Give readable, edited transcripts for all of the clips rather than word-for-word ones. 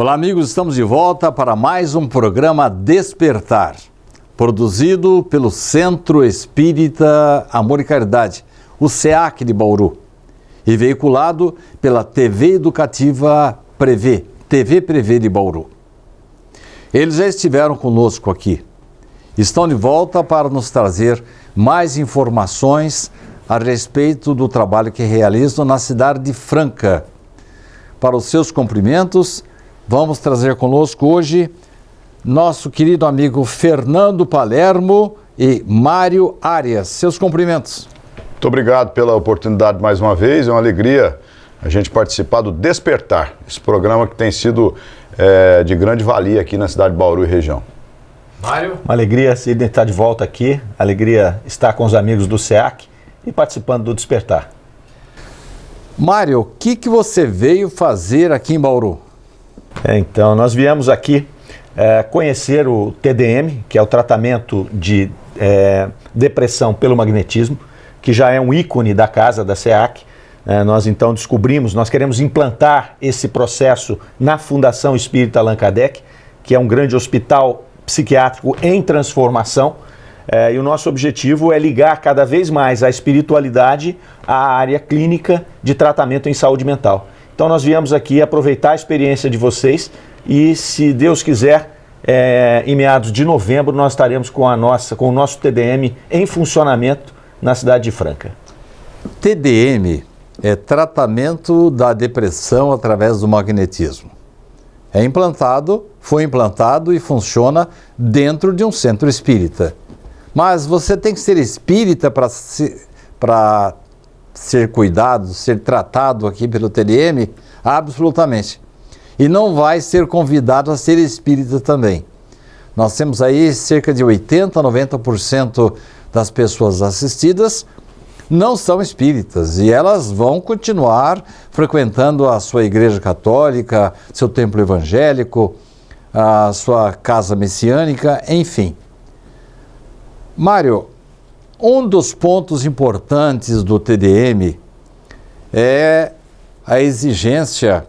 Olá, amigos, estamos de volta para mais um programa Despertar, produzido pelo Centro Espírita Amor e Caridade, o SEAC de Bauru, e veiculado pela TV Educativa Prevê, TV Prevê de Bauru. Eles já estiveram conosco aqui. Estão de volta para nos trazer mais informações a respeito do trabalho que realizam na cidade de Franca. Para os seus cumprimentos, vamos trazer conosco hoje nosso querido amigo Fernando Palermo e Mário Arias. Seus cumprimentos. Muito obrigado pela oportunidade mais uma vez. É uma alegria a gente participar do Despertar, esse programa que tem sido de grande valia aqui na cidade de Bauru e região. Mário? Uma alegria estar de volta aqui, alegria estar com os amigos do SEAC e participando do Despertar. Mário, o que você veio fazer aqui em Bauru? Então, nós viemos aqui conhecer o TDM, que é o tratamento de depressão pelo magnetismo, que já é um ícone da casa da SEAC. Nós então descobrimos, nós queremos implantar esse processo na Fundação Espírita Allan Kardec, que é um grande hospital psiquiátrico em transformação, e o nosso objetivo é ligar cada vez mais a espiritualidade à área clínica de tratamento em saúde mental. Então nós viemos aqui aproveitar a experiência de vocês e, se Deus quiser, em meados de novembro nós estaremos com o nosso TDM em funcionamento na cidade de Franca. TDM é tratamento da depressão através do magnetismo. Foi implantado e funciona dentro de um centro espírita. Mas você tem que ser espírita para ser cuidado, ser tratado aqui pelo TDM? Absolutamente. E não vai ser convidado a ser espírita também. Nós temos aí cerca de 80% a 90% das pessoas assistidas não são espíritas e elas vão continuar frequentando a sua igreja católica, seu templo evangélico, a sua casa messiânica, enfim. Mário, um dos pontos importantes do TDM é a exigência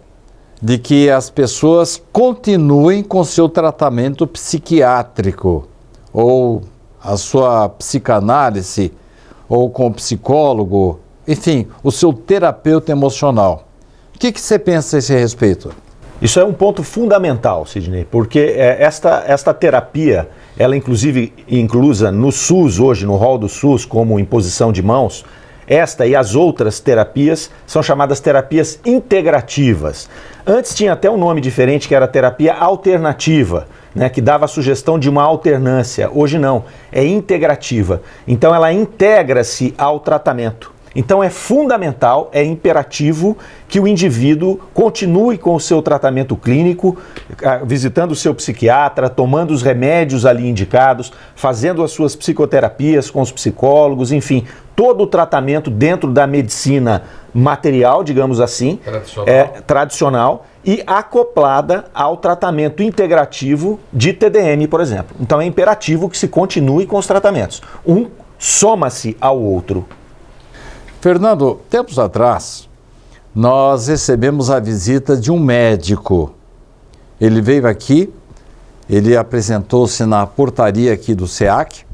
de que as pessoas continuem com seu tratamento psiquiátrico ou a sua psicanálise ou com o psicólogo, enfim, o seu terapeuta emocional. O que você pensa a esse respeito? Isso é um ponto fundamental, Sidney, porque esta terapia, ela inclusive inclusa no SUS hoje, no rol do SUS, como imposição de mãos, esta e as outras terapias são chamadas terapias integrativas. Antes tinha até um nome diferente, que era terapia alternativa, né, que dava a sugestão de uma alternância. Hoje não, é integrativa. Então ela integra-se ao tratamento. Então é fundamental, é imperativo que o indivíduo continue com o seu tratamento clínico, visitando o seu psiquiatra, tomando os remédios ali indicados, fazendo as suas psicoterapias com os psicólogos, enfim, todo o tratamento dentro da medicina material, digamos assim, tradicional e acoplada ao tratamento integrativo de TDM, por exemplo. Então é imperativo que se continue com os tratamentos. Um soma-se ao outro. Fernando, tempos atrás, nós recebemos a visita de um médico. Ele veio aqui, ele apresentou-se na portaria aqui do SEAC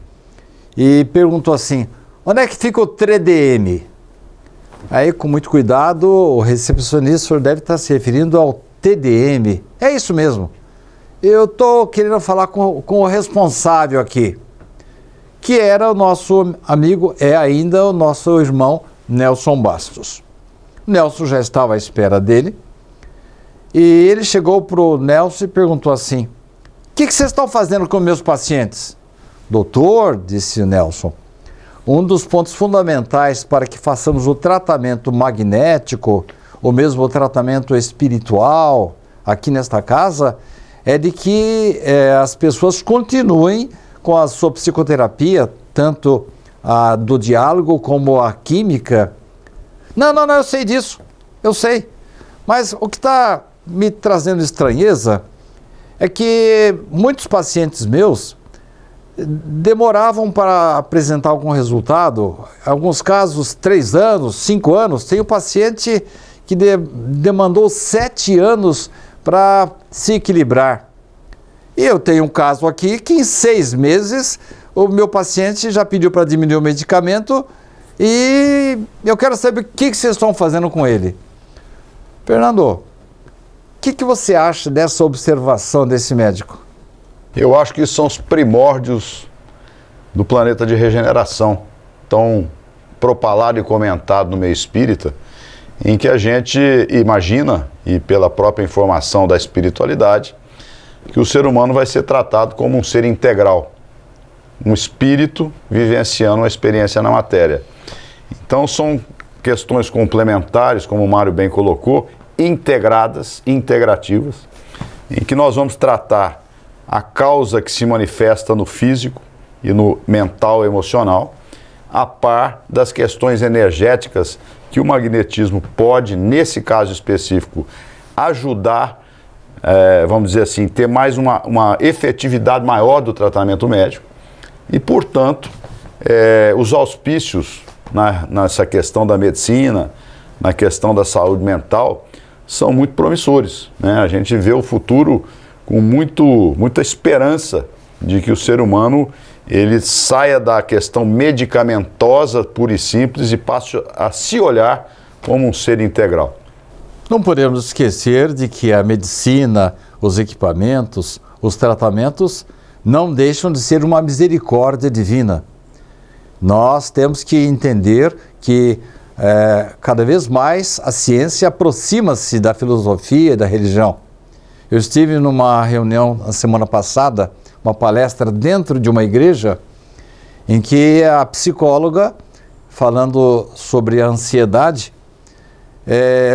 e perguntou assim: onde é que fica o TDM? Aí, com muito cuidado, o recepcionista, o senhor deve estar se referindo ao TDM. É isso mesmo. Eu estou querendo falar com o responsável aqui, que era o nosso amigo, é ainda o nosso irmão Nelson Bastos. Nelson já estava à espera dele e ele chegou para o Nelson e perguntou assim: o que vocês estão fazendo com meus pacientes? Doutor, disse o Nelson, um dos pontos fundamentais para que façamos o tratamento magnético, ou mesmo o tratamento espiritual aqui nesta casa, é de que as pessoas continuem com a sua psicoterapia, tanto a do diálogo como a química. Não, eu sei disso, eu sei. Mas o que está me trazendo estranheza é que muitos pacientes meus demoravam para apresentar algum resultado, em alguns casos 3 anos, 5 anos. Tem o paciente que demandou 7 anos para se equilibrar. E eu tenho um caso aqui que em 6 meses o meu paciente já pediu para diminuir o medicamento e eu quero saber o que vocês estão fazendo com ele. Fernando, o que você acha dessa observação desse médico? Eu acho que isso são os primórdios do planeta de regeneração, tão propalado e comentado no meio espírita, em que a gente imagina, e pela própria informação da espiritualidade, que o ser humano vai ser tratado como um ser integral, um espírito vivenciando uma experiência na matéria. Então são questões complementares, como o Mário bem colocou, integradas, integrativas, em que nós vamos tratar a causa que se manifesta no físico e no mental e emocional, a par das questões energéticas que o magnetismo pode, nesse caso específico, ajudar, vamos dizer assim, ter mais uma efetividade maior do tratamento médico e, portanto, os auspícios nessa questão da medicina, na questão da saúde mental, são muito promissores, né? A gente vê o futuro com muita esperança de que o ser humano ele saia da questão medicamentosa pura e simples e passe a se olhar como um ser integral. Não podemos esquecer de que a medicina, os equipamentos, os tratamentos não deixam de ser uma misericórdia divina. Nós temos que entender que cada vez mais a ciência aproxima-se da filosofia e da religião. Eu estive numa reunião na semana passada, uma palestra dentro de uma igreja, em que a psicóloga, falando sobre a ansiedade,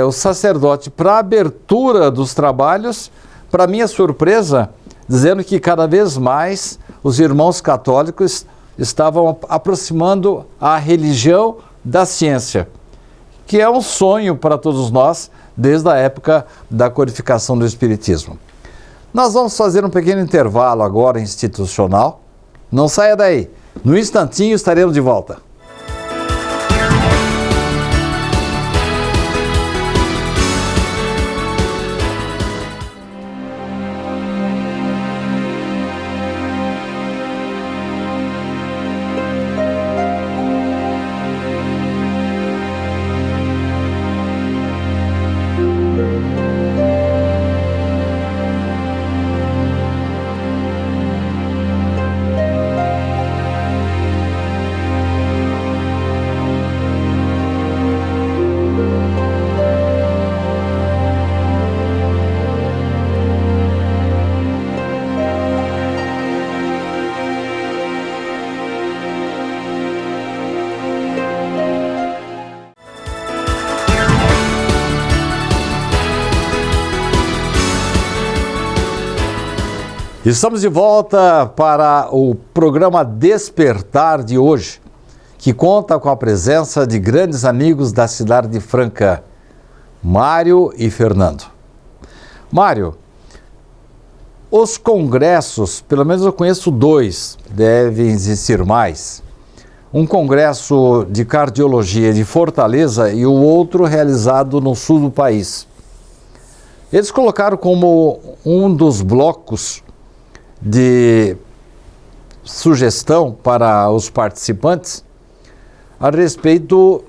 o sacerdote, para a abertura dos trabalhos, para minha surpresa, dizendo que cada vez mais os irmãos católicos estavam aproximando a religião da ciência, que é um sonho para todos nós desde a época da codificação do Espiritismo. Nós vamos fazer um pequeno intervalo agora institucional. Não saia daí. No instantinho estaremos de volta. Estamos de volta para o programa Despertar de hoje, que conta com a presença de grandes amigos da cidade de Franca, Mário e Fernando. Mário, os congressos, pelo menos eu conheço 2, devem existir mais. Um congresso de cardiologia de Fortaleza e o outro realizado no sul do país. Eles colocaram como um dos blocos de sugestão para os participantes a respeito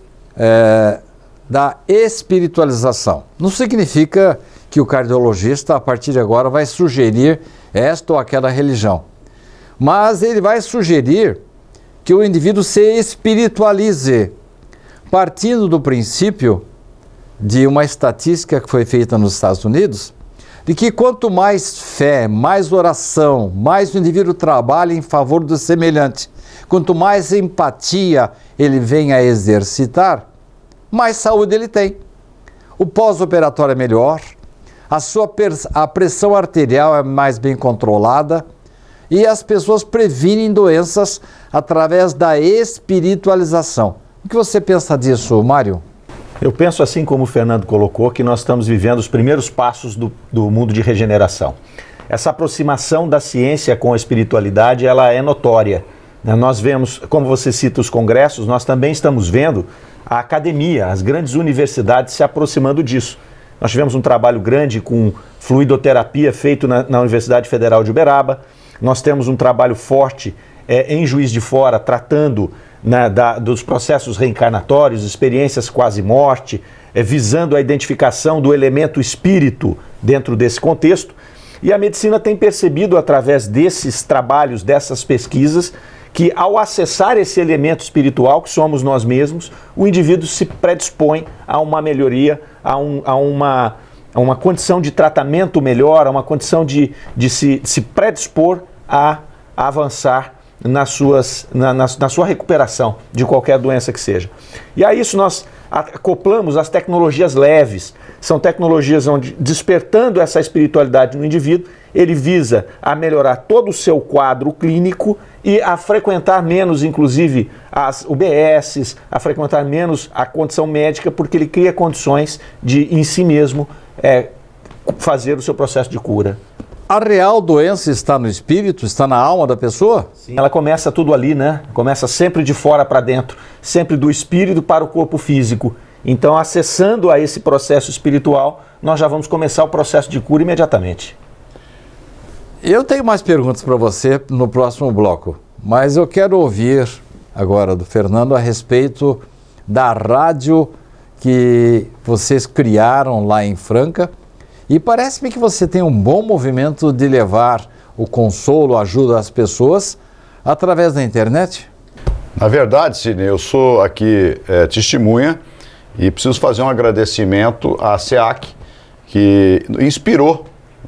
da espiritualização. Não significa que o cardiologista, a partir de agora, vai sugerir esta ou aquela religião, mas ele vai sugerir que o indivíduo se espiritualize, partindo do princípio de uma estatística que foi feita nos Estados Unidos, de que quanto mais fé, mais oração, mais o indivíduo trabalha em favor do semelhante, quanto mais empatia ele vem a exercitar, mais saúde ele tem. O pós-operatório é melhor, a pressão arterial é mais bem controlada e as pessoas previnem doenças através da espiritualização. O que você pensa disso, Mário? Eu penso, assim como o Fernando colocou, que nós estamos vivendo os primeiros passos do mundo de regeneração. Essa aproximação da ciência com a espiritualidade, ela é notória. Nós vemos, como você cita os congressos, nós também estamos vendo a academia, as grandes universidades se aproximando disso. Nós tivemos um trabalho grande com fluidoterapia feito na Universidade Federal de Uberaba. Nós temos um trabalho forte em Juiz de Fora, tratando dos processos reencarnatórios, experiências quase-morte, visando a identificação do elemento espírito dentro desse contexto. E a medicina tem percebido, através desses trabalhos, dessas pesquisas, que ao acessar esse elemento espiritual, que somos nós mesmos, o indivíduo se predispõe a uma melhoria, a uma condição de tratamento melhor, a uma condição de se predispor a avançar na sua recuperação de qualquer doença que seja. E a isso nós acoplamos as tecnologias leves. São tecnologias onde, despertando essa espiritualidade no indivíduo, ele visa a melhorar todo o seu quadro clínico e a frequentar menos, inclusive, as UBSs, a frequentar menos a condição médica, porque ele cria condições de, em si mesmo, fazer o seu processo de cura. A real doença está no espírito, está na alma da pessoa? Sim. Ela começa tudo ali, né? Começa sempre de fora para dentro, sempre do espírito para o corpo físico. Então, acessando a esse processo espiritual, nós já vamos começar o processo de cura imediatamente. Eu tenho mais perguntas para você no próximo bloco, mas eu quero ouvir agora do Fernando a respeito da rádio que vocês criaram lá em Franca. E parece-me que você tem um bom movimento de levar o consolo, a ajuda às pessoas através da internet. Na verdade, Sidney, eu sou aqui testemunha e preciso fazer um agradecimento à SEAC, que inspirou.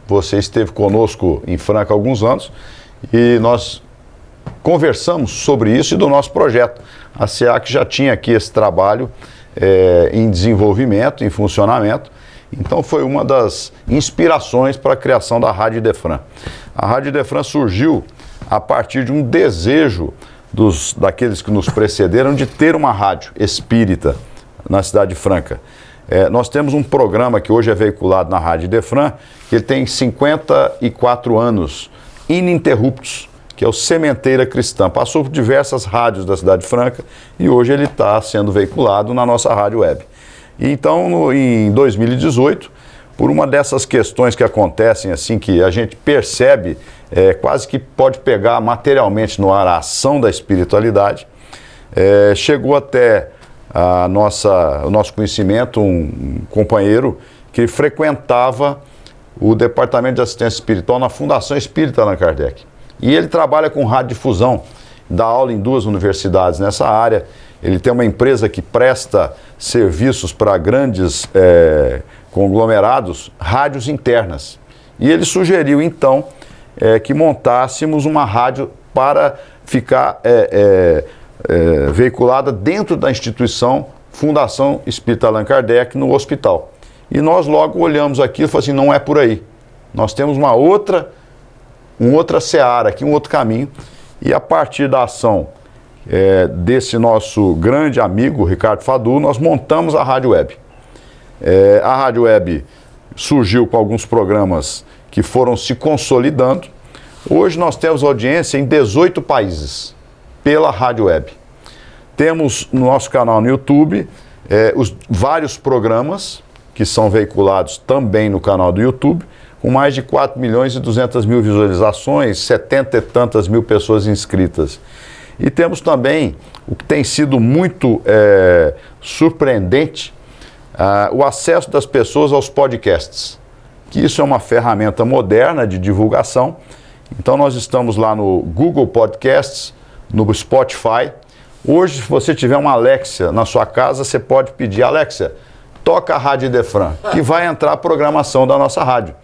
Você esteve conosco em Franca há alguns anos e nós conversamos sobre isso e do nosso projeto. A SEAC já tinha aqui esse trabalho em desenvolvimento, em funcionamento. Então foi uma das inspirações para a criação da Rádio Idefran. A Rádio Idefran surgiu a partir de um desejo daqueles que nos precederam de ter uma rádio espírita na cidade de Franca. Nós temos um programa que hoje é veiculado na Rádio Idefran, que ele tem 54 anos ininterruptos, que é o Sementeira Cristã. Passou por diversas rádios da cidade de Franca e hoje ele está sendo veiculado na nossa rádio web. Então, em 2018, por uma dessas questões que acontecem, assim, que a gente percebe, quase que pode pegar materialmente no ar a ação da espiritualidade, chegou até o nosso conhecimento um companheiro que frequentava o Departamento de Assistência Espiritual na Fundação Espírita Allan Kardec. E ele trabalha com radiodifusão, dá aula em 2 universidades nessa área. Ele tem uma empresa que presta serviços para grandes conglomerados, rádios internas. E ele sugeriu, então, que montássemos uma rádio para ficar veiculada dentro da instituição Fundação Espírita Allan Kardec, no hospital. E nós logo olhamos aquilo e falamos assim, não é por aí. Nós temos uma outra seara aqui, um outro caminho. E a partir da ação desse nosso grande amigo, Ricardo Fadu, nós montamos a Rádio Web. A Rádio Web surgiu com alguns programas que foram se consolidando. Hoje nós temos audiência em 18 países pela Rádio Web. Temos no nosso canal no YouTube os vários programas que são veiculados também no canal do YouTube, com mais de 4 milhões e 200 mil visualizações, 70 e tantas mil pessoas inscritas. E temos também, o que tem sido muito surpreendente, o acesso das pessoas aos podcasts, que isso é uma ferramenta moderna de divulgação. Então nós estamos lá no Google Podcasts, no Spotify. Hoje, se você tiver uma Alexa na sua casa, você pode pedir, Alexa, toca a Rádio Idefran, que vai entrar a programação da nossa rádio.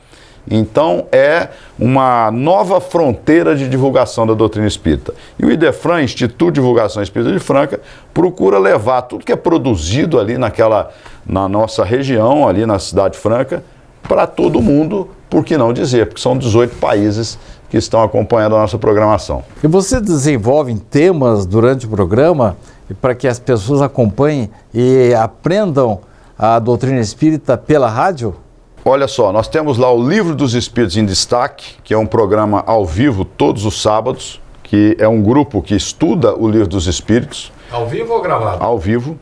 Então, é uma nova fronteira de divulgação da doutrina espírita. E o Idefran, Instituto de Divulgação Espírita de Franca, procura levar tudo que é produzido ali na nossa região, ali na cidade de Franca, para todo mundo, por que não dizer? Porque são 18 países que estão acompanhando a nossa programação. E você desenvolve temas durante o programa para que as pessoas acompanhem e aprendam a doutrina espírita pela rádio? Olha só, nós temos lá o Livro dos Espíritos em Destaque, que é um programa ao vivo todos os sábados, que é um grupo que estuda o Livro dos Espíritos. Ao vivo ou gravado? Ao vivo.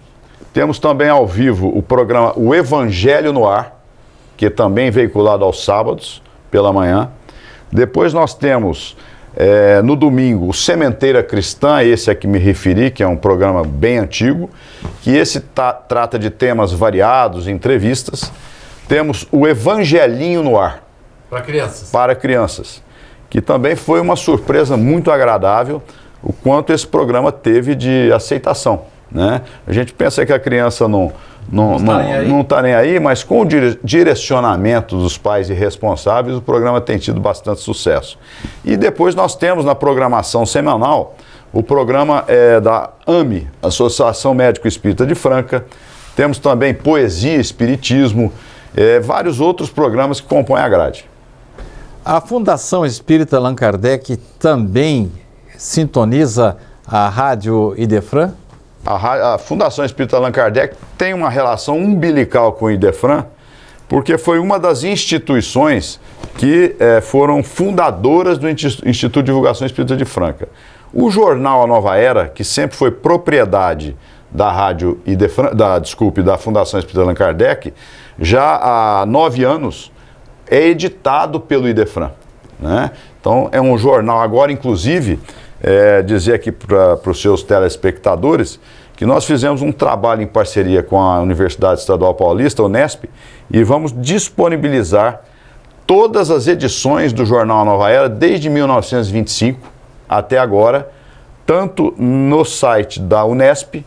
Temos também ao vivo o programa O Evangelho no Ar, que é também veiculado aos sábados, pela manhã. Depois nós temos, no domingo, o Sementeira Cristã, esse a que me referi, que é um programa bem antigo, que esse trata de temas variados, entrevistas. Temos o Evangelinho no Ar. Para crianças. Para crianças. Que também foi uma surpresa muito agradável, o quanto esse programa teve de aceitação, né? A gente pensa que a criança não está nem aí, mas com o direcionamento dos pais e responsáveis, o programa tem tido bastante sucesso. E depois nós temos na programação semanal o programa da AME, Associação Médico Espírita de Franca. Temos também Poesia e Espiritismo, vários outros programas que compõem a grade. A Fundação Espírita Allan Kardec também sintoniza a Rádio Idefran? A Fundação Espírita Allan Kardec tem uma relação umbilical com o Idefran, porque foi uma das instituições que foram fundadoras do Instituto de Divulgação Espírita de Franca. O jornal A Nova Era, que sempre foi propriedade da Rádio Idefran, da Fundação Espírita Allan Kardec, já há 9 anos é editado pelo Idefran, né? Então é um jornal agora, inclusive, dizer aqui para os seus telespectadores que nós fizemos um trabalho em parceria com a Universidade Estadual Paulista, Unesp, e vamos disponibilizar todas as edições do jornal A Nova Era desde 1925 até agora, tanto no site da Unesp,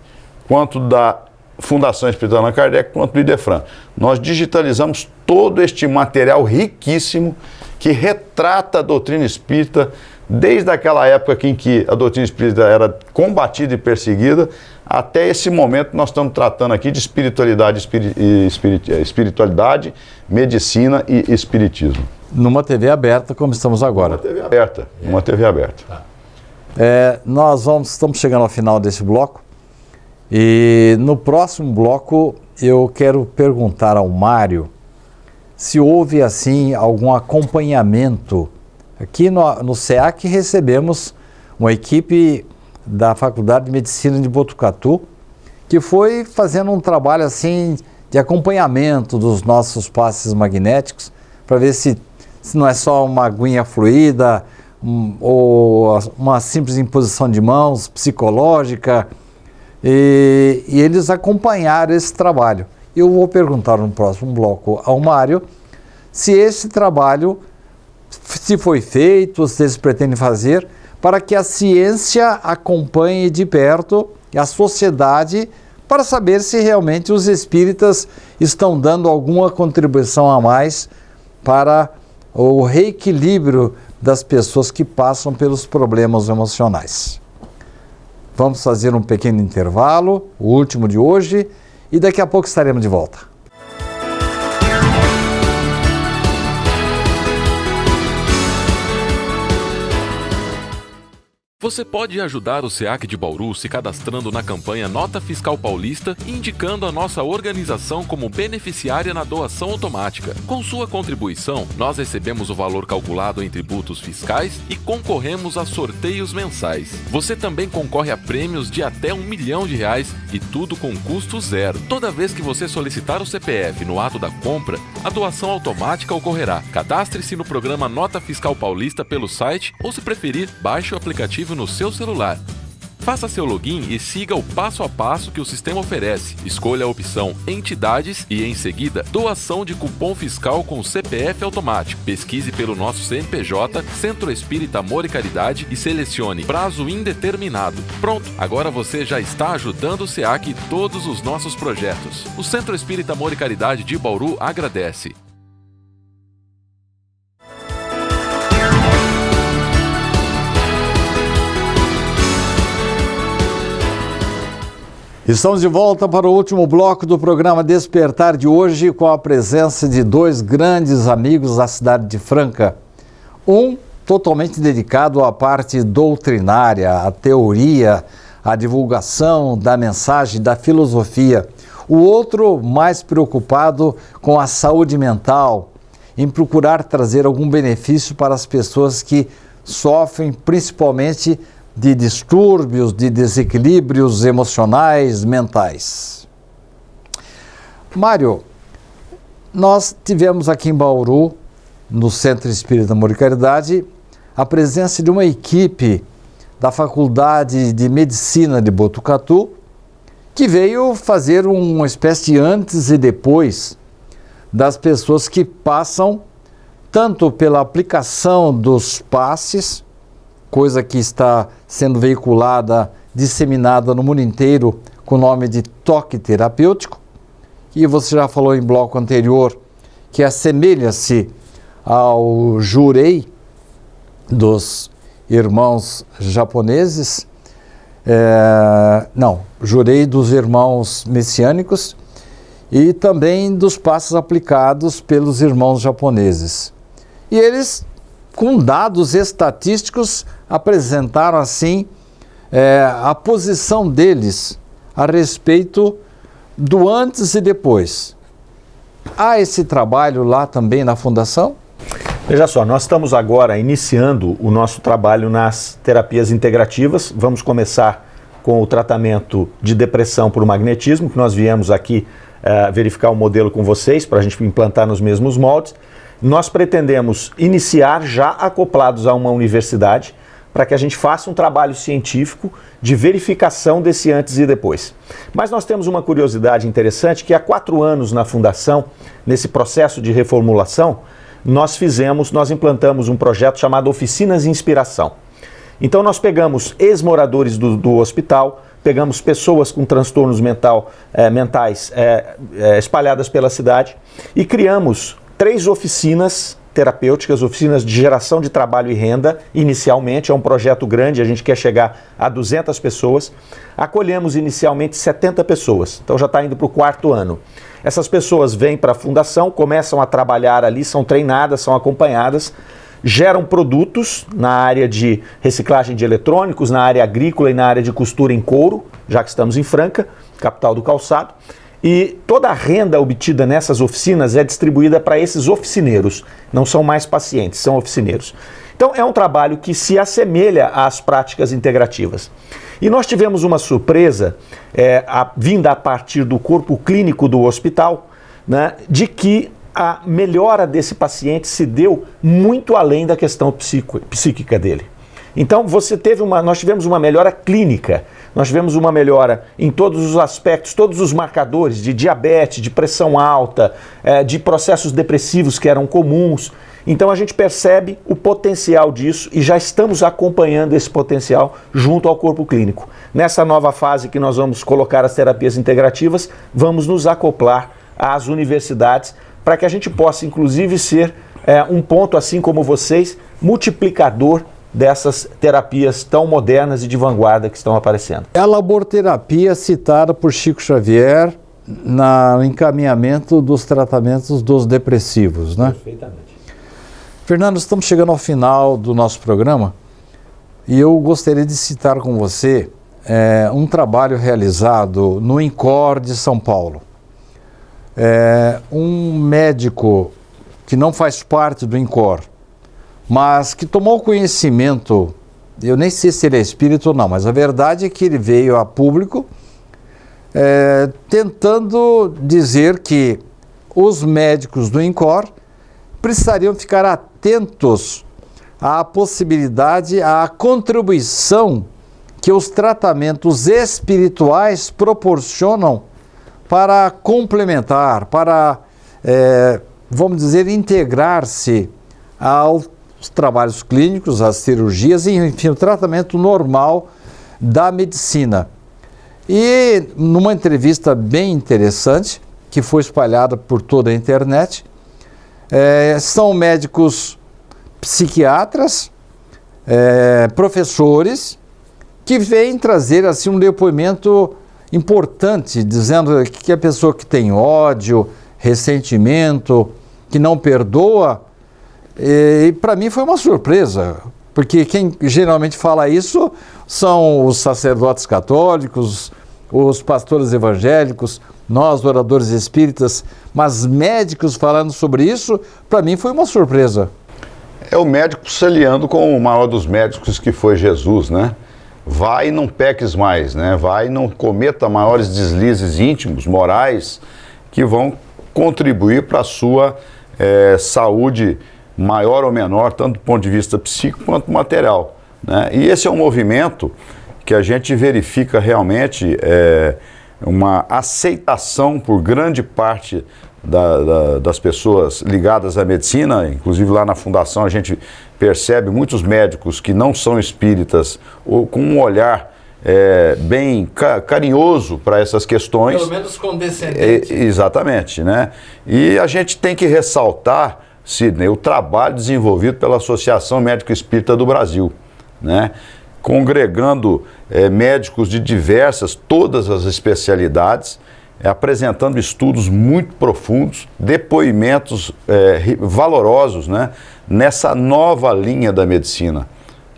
quanto da Fundação Espírita Allan Kardec, quanto do Idefran. Nós digitalizamos todo este material riquíssimo que retrata a doutrina espírita desde aquela época em que a doutrina espírita era combatida e perseguida, até esse momento nós estamos tratando aqui de espiritualidade, medicina e espiritismo. Numa TV aberta, como estamos agora. Uma TV aberta. Tá. Estamos chegando ao final desse bloco, e no próximo bloco eu quero perguntar ao Mário se houve, assim, algum acompanhamento. Aqui no SEAC recebemos uma equipe da Faculdade de Medicina de Botucatu, que foi fazendo um trabalho assim de acompanhamento dos nossos passes magnéticos, para ver se não é só uma aguinha fluida ou uma simples imposição de mãos psicológica, e eles acompanharam esse trabalho. Eu vou perguntar no próximo bloco ao Mário se esse trabalho se foi feito, se eles pretendem fazer, para que a ciência acompanhe de perto a sociedade, para saber se realmente os espíritas estão dando alguma contribuição a mais para o reequilíbrio das pessoas que passam pelos problemas emocionais. Vamos fazer um pequeno intervalo, o último de hoje, e daqui a pouco estaremos de volta. Você pode ajudar o SEAC de Bauru se cadastrando na campanha Nota Fiscal Paulista e indicando a nossa organização como beneficiária na doação automática. Com sua contribuição, nós recebemos o valor calculado em tributos fiscais e concorremos a sorteios mensais. Você também concorre a prêmios de até R$1 milhão e tudo com custo zero. Toda vez que você solicitar o CPF no ato da compra, a doação automática ocorrerá. Cadastre-se no programa Nota Fiscal Paulista pelo site ou, se preferir, baixe o aplicativo no seu celular. Faça seu login e siga o passo a passo que o sistema oferece. Escolha a opção Entidades e, em seguida, Doação de cupom fiscal com CPF automático. Pesquise pelo nosso CNPJ, Centro Espírita Amor e Caridade, e selecione Prazo Indeterminado. Pronto, agora você já está ajudando o SEAC e todos os nossos projetos. O Centro Espírita Amor e Caridade de Bauru agradece. Estamos de volta para o último bloco do programa Despertar de hoje, com a presença de dois grandes amigos da cidade de Franca. Um totalmente dedicado à parte doutrinária, à teoria, à divulgação da mensagem, da filosofia. O outro mais preocupado com a saúde mental, em procurar trazer algum benefício para as pessoas que sofrem principalmente de distúrbios, de desequilíbrios emocionais, mentais. Mário, nós tivemos aqui em Bauru, no Centro Espírita Amor e Caridade, a presença de uma equipe da Faculdade de Medicina de Botucatu, que veio fazer uma espécie de antes e depois das pessoas que passam tanto pela aplicação dos passes, coisa que está sendo veiculada, disseminada no mundo inteiro com o nome de toque terapêutico, e você já falou em bloco anterior que assemelha-se ao jurei dos irmãos japoneses, jurei dos irmãos messiânicos e também dos passos aplicados pelos irmãos japoneses. E eles, com dados estatísticos, apresentaram assim a posição deles a respeito do antes e depois. Há esse trabalho lá também na Fundação? Veja só, nós estamos agora iniciando o nosso trabalho nas terapias integrativas. Vamos começar com o tratamento de depressão por magnetismo, que nós viemos aqui verificar o modelo com vocês, para a gente implantar nos mesmos moldes. Nós pretendemos iniciar já acoplados a uma universidade, para que a gente faça um trabalho científico de verificação desse antes e depois. Mas nós temos uma curiosidade interessante, que há 4 anos na Fundação, nesse processo de reformulação, nós implantamos um projeto chamado Oficinas Inspiração. Então nós pegamos ex-moradores do hospital, pegamos pessoas com transtornos mentais espalhadas pela cidade e criamos 3 oficinas terapêuticas, oficinas de geração de trabalho e renda. Inicialmente, é um projeto grande, a gente quer chegar a 200 pessoas. Acolhemos inicialmente 70 pessoas, então já está indo para o 4º ano. Essas pessoas vêm para a Fundação, começam a trabalhar ali, são treinadas, são acompanhadas, geram produtos na área de reciclagem de eletrônicos, na área agrícola e na área de costura em couro, já que estamos em Franca, capital do calçado. E toda a renda obtida nessas oficinas é distribuída para esses oficineiros. Não são mais pacientes, são oficineiros. Então é um trabalho que se assemelha às práticas integrativas. E nós tivemos uma surpresa, vinda a partir do corpo clínico do hospital, né, de que a melhora desse paciente se deu muito além da questão psíquica dele. Então nós tivemos uma melhora clínica, nós tivemos uma melhora em todos os aspectos, todos os marcadores de diabetes, de pressão alta, de processos depressivos que eram comuns. Então a gente percebe o potencial disso e já estamos acompanhando esse potencial junto ao corpo clínico. Nessa nova fase que nós vamos colocar as terapias integrativas, vamos nos acoplar às universidades para que a gente possa inclusive ser um ponto, assim como vocês, multiplicador dessas terapias tão modernas e de vanguarda que estão aparecendo. É a laborterapia citada por Chico Xavier no encaminhamento dos tratamentos dos depressivos, né? Perfeitamente. Fernando, estamos chegando ao final do nosso programa e eu gostaria de citar com você um trabalho realizado no INCOR de São Paulo. Um médico que não faz parte do INCOR, mas que tomou conhecimento, eu nem sei se ele é espírita ou não, mas a verdade é que ele veio a público tentando dizer que os médicos do INCOR precisariam ficar atentos à possibilidade, à contribuição que os tratamentos espirituais proporcionam para complementar, para, vamos dizer, integrar-se aos trabalhos clínicos, às cirurgias, e, enfim, o tratamento normal da medicina. E numa entrevista bem interessante, que foi espalhada por toda a internet, são médicos psiquiatras, professores, que vêm trazer assim um depoimento importante, dizendo que a pessoa que tem ódio, ressentimento, que não perdoa, e para mim foi uma surpresa, porque quem geralmente fala isso são os sacerdotes católicos, os pastores evangélicos, nós, oradores espíritas, mas médicos falando sobre isso, para mim foi uma surpresa. É o médico se aliando com o maior dos médicos, que foi Jesus, né? Vai e não peques mais, né? Vai e não cometa maiores deslizes íntimos, morais, que vão contribuir para a sua saúde maior ou menor, tanto do ponto de vista psíquico quanto material, né? E esse é um movimento que a gente verifica realmente uma aceitação por grande parte das pessoas ligadas à medicina. Inclusive lá na fundação a gente percebe muitos médicos que não são espíritas, ou com um olhar bem carinhoso para essas questões. Pelo menos condescendente. Exatamente, né? E a gente tem que ressaltar, Sidney, o trabalho desenvolvido pela Associação Médico Espírita do Brasil, né? Congregando médicos de todas as especialidades, apresentando estudos muito profundos, depoimentos valorosos, né, nessa nova linha da medicina.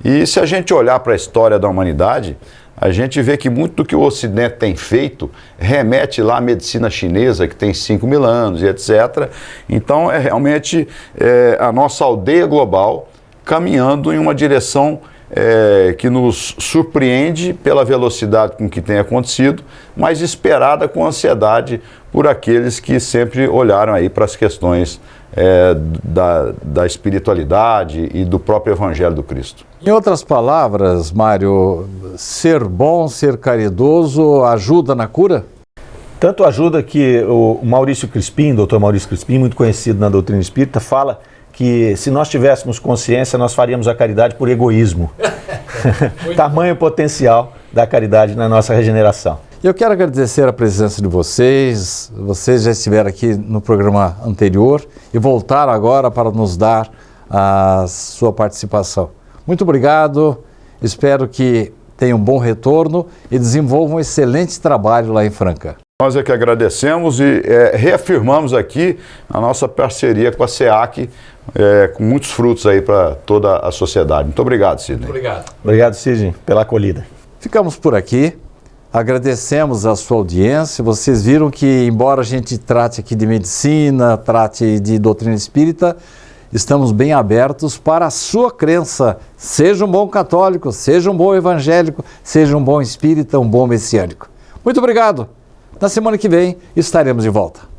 E se a gente olhar para a história da humanidade, a gente vê que muito do que o Ocidente tem feito remete lá à medicina chinesa, que tem 5.000 anos e etc. Então é realmente a nossa aldeia global caminhando em uma direção que nos surpreende pela velocidade com que tem acontecido, mas esperada com ansiedade por aqueles que sempre olharam aí para as questões da espiritualidade e do próprio Evangelho do Cristo. Em outras palavras, Mário, ser bom, ser caridoso ajuda na cura? Tanto ajuda que o Maurício Crispim, doutor Maurício Crispim, muito conhecido na doutrina espírita, fala que se nós tivéssemos consciência, nós faríamos a caridade por egoísmo. Tamanho potencial da caridade na nossa regeneração. Eu quero agradecer a presença de vocês. Vocês já estiveram aqui no programa anterior e voltaram agora para nos dar a sua participação. Muito obrigado. Espero que tenham um bom retorno e desenvolvam um excelente trabalho lá em Franca. Nós é que agradecemos e reafirmamos aqui a nossa parceria com a SEAC, com muitos frutos aí para toda a sociedade. Muito obrigado, Sidney. Muito obrigado. Obrigado, Sidney, pela acolhida. Ficamos por aqui. Agradecemos a sua audiência. Vocês viram que, embora a gente trate aqui de medicina, trate de doutrina espírita, estamos bem abertos para a sua crença. Seja um bom católico, seja um bom evangélico, seja um bom espírita, um bom messiânico. Muito obrigado. Na semana que vem estaremos de volta.